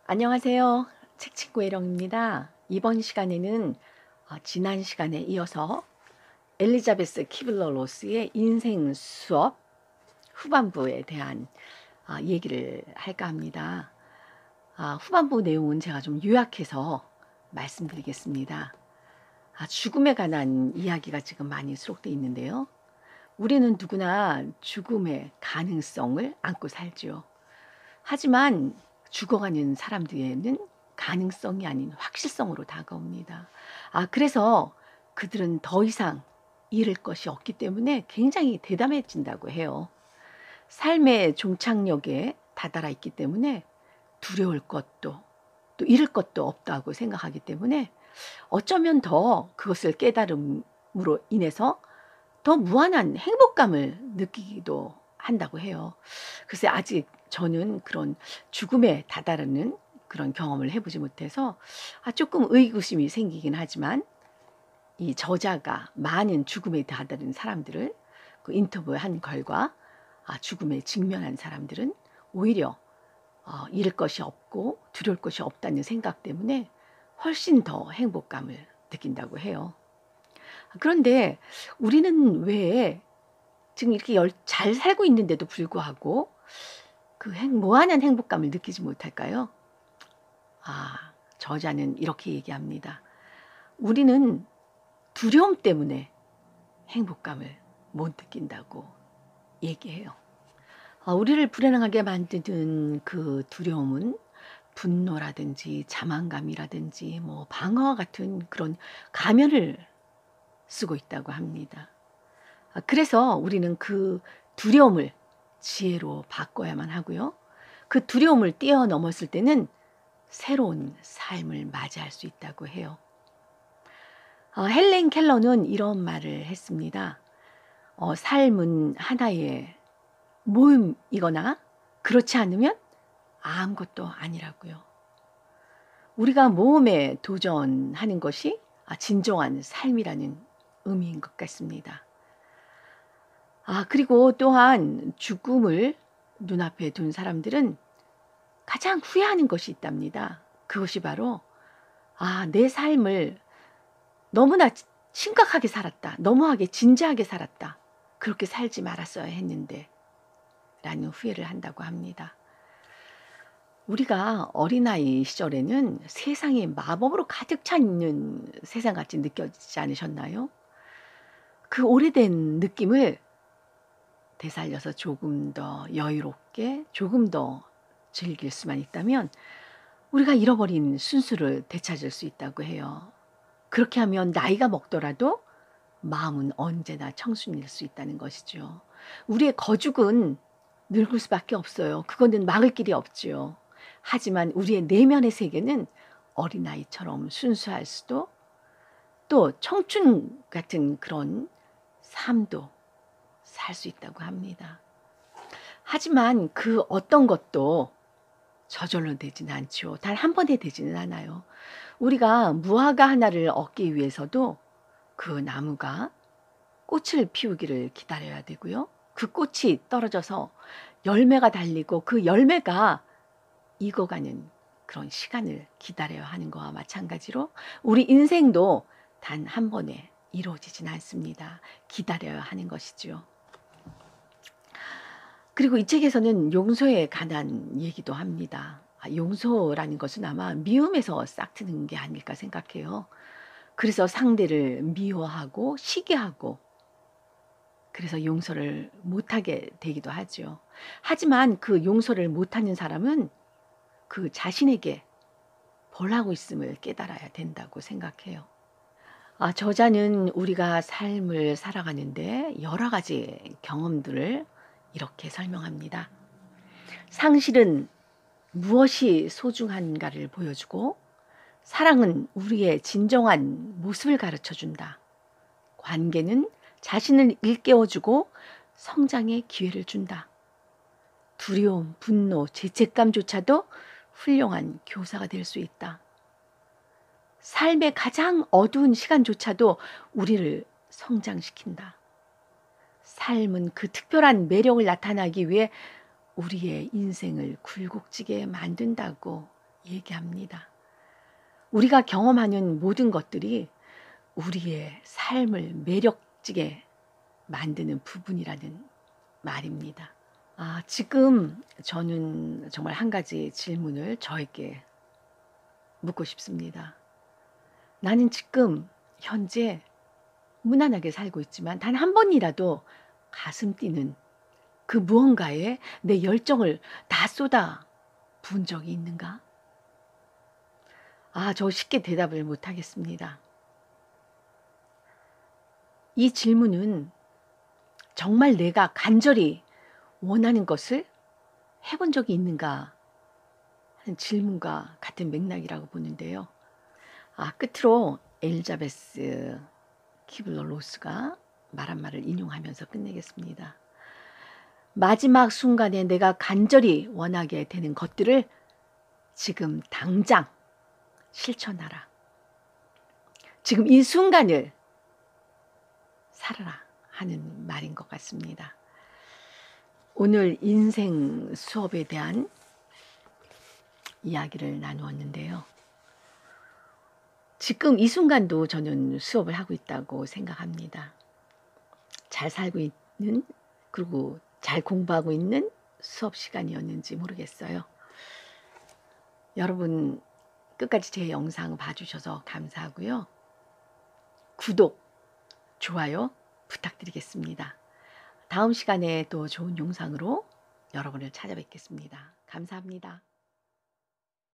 안녕하세요. 책친구 애령입니다. 이번 시간에는 지난 시간에 이어서 엘리자베스 키블러 로스의 인생 수업 후반부에 대한 얘기를 할까 합니다. 후반부 내용은 제가 좀 요약해서 말씀드리겠습니다. 죽음에 관한 이야기가 지금 많이 수록되어 있는데요. 우리는 누구나 죽음의 가능성을 안고 살지요. 하지만 죽어가는 사람들에는 가능성이 아닌 확실성으로 다가옵니다. 그래서 그들은 더 이상 잃을 것이 없기 때문에 굉장히 대담해진다고 해요. 삶의 종착역에 다다라 있기 때문에 두려울 것도 또 잃을 것도 없다고 생각하기 때문에 어쩌면 더 그것을 깨달음으로 인해서 더 무한한 행복감을 느끼기도 한다고 해요. 글쎄 아직 저는 그런 죽음에 다다르는 그런 경험을 해보지 못해서 조금 의구심이 생기긴 하지만 이 저자가 많은 죽음에 다다른 사람들을 그 인터뷰한 결과 죽음에 직면한 사람들은 오히려 잃을 것이 없고 두려울 것이 없다는 생각 때문에 훨씬 더 행복감을 느낀다고 해요. 그런데 우리는 왜 지금 이렇게 잘 살고 있는데도 불구하고 그 무한한 행복감을 느끼지 못할까요? 저자는 이렇게 얘기합니다. 우리는 두려움 때문에 행복감을 못 느낀다고 얘기해요. 우리를 불안하게 만드는 그 두려움은 분노라든지 자만감이라든지 방어와 같은 그런 가면을 쓰고 있다고 합니다. 그래서 우리는 그 두려움을 지혜로 바꿔야만 하고요. 그 두려움을 뛰어넘었을 때는 새로운 삶을 맞이할 수 있다고 해요. 헬렌 켈러는 이런 말을 했습니다. 삶은 하나의 모험이거나 그렇지 않으면 아무것도 아니라고요. 우리가 모험에 도전하는 것이 진정한 삶이라는 의미인 것 같습니다. 그리고 또한 죽음을 눈앞에 둔 사람들은 가장 후회하는 것이 있답니다. 그것이 바로 내 삶을 너무나 심각하게 살았다. 너무하게 진지하게 살았다. 그렇게 살지 말았어야 했는데 라는 후회를 한다고 합니다. 우리가 어린아이 시절에는 세상이 마법으로 가득 차 있는 세상같이 느껴지지 않으셨나요? 그 오래된 느낌을 되살려서 조금 더 여유롭게 조금 더 즐길 수만 있다면 우리가 잃어버린 순수를 되찾을 수 있다고 해요. 그렇게 하면 나이가 먹더라도 마음은 언제나 청순일 수 있다는 것이죠. 우리의 거죽은 늙을 수밖에 없어요. 그거는 막을 길이 없지요. 하지만 우리의 내면의 세계는 어린아이처럼 순수할 수도 또 청춘 같은 그런 삶도 살 수 있다고 합니다. 하지만 그 어떤 것도 저절로 되지는 않죠. 단 한 번에 되지는 않아요. 우리가 무화과 하나를 얻기 위해서도 그 나무가 꽃을 피우기를 기다려야 되고요. 그 꽃이 떨어져서 열매가 달리고 그 열매가 익어가는 그런 시간을 기다려야 하는 거와 마찬가지로 우리 인생도 단 한 번에 이루어지진 않습니다. 기다려야 하는 것이죠. 그리고 이 책에서는 용서에 관한 얘기도 합니다. 용서라는 것은 아마 미움에서 싹트는 게 아닐까 생각해요. 그래서 상대를 미워하고 시기하고 그래서 용서를 못하게 되기도 하죠. 하지만 그 용서를 못하는 사람은 그 자신에게 벌하고 있음을 깨달아야 된다고 생각해요. 저자는 우리가 삶을 살아가는데 여러 가지 경험들을 이렇게 설명합니다. 상실은 무엇이 소중한가를 보여주고 사랑은 우리의 진정한 모습을 가르쳐준다. 관계는 자신을 일깨워주고 성장의 기회를 준다. 두려움, 분노, 죄책감조차도 훌륭한 교사가 될 수 있다. 삶의 가장 어두운 시간조차도 우리를 성장시킨다. 삶은 그 특별한 매력을 나타나기 위해 우리의 인생을 굴곡지게 만든다고 얘기합니다. 우리가 경험하는 모든 것들이 우리의 삶을 매력지게 만드는 부분이라는 말입니다. 지금 저는 정말 한 가지 질문을 저에게 묻고 싶습니다. 나는 지금 현재 무난하게 살고 있지만 단 한 번이라도 가슴 뛰는 그 무언가에 내 열정을 다 쏟아 부은 적이 있는가? 저 쉽게 대답을 못 하겠습니다. 이 질문은 정말 내가 간절히 원하는 것을 해본 적이 있는가 하는 질문과 같은 맥락이라고 보는데요. 끝으로 엘리자베스 키블러 로스가 말한 말을 인용하면서 끝내겠습니다. 마지막 순간에 내가 간절히 원하게 되는 것들을 지금 당장 실천하라. 지금 이 순간을 살아라 하는 말인 것 같습니다. 오늘 인생 수업에 대한 이야기를 나누었는데요. 지금 이 순간도 저는 수업을 하고 있다고 생각합니다. 잘 살고 있는, 그리고 잘 공부하고 있는 수업 시간이었는지 모르겠어요. 여러분 끝까지 제 영상 봐주셔서 감사하고요. 구독, 좋아요 부탁드리겠습니다. 다음 시간에 또 좋은 영상으로 여러분을 찾아뵙겠습니다. 감사합니다.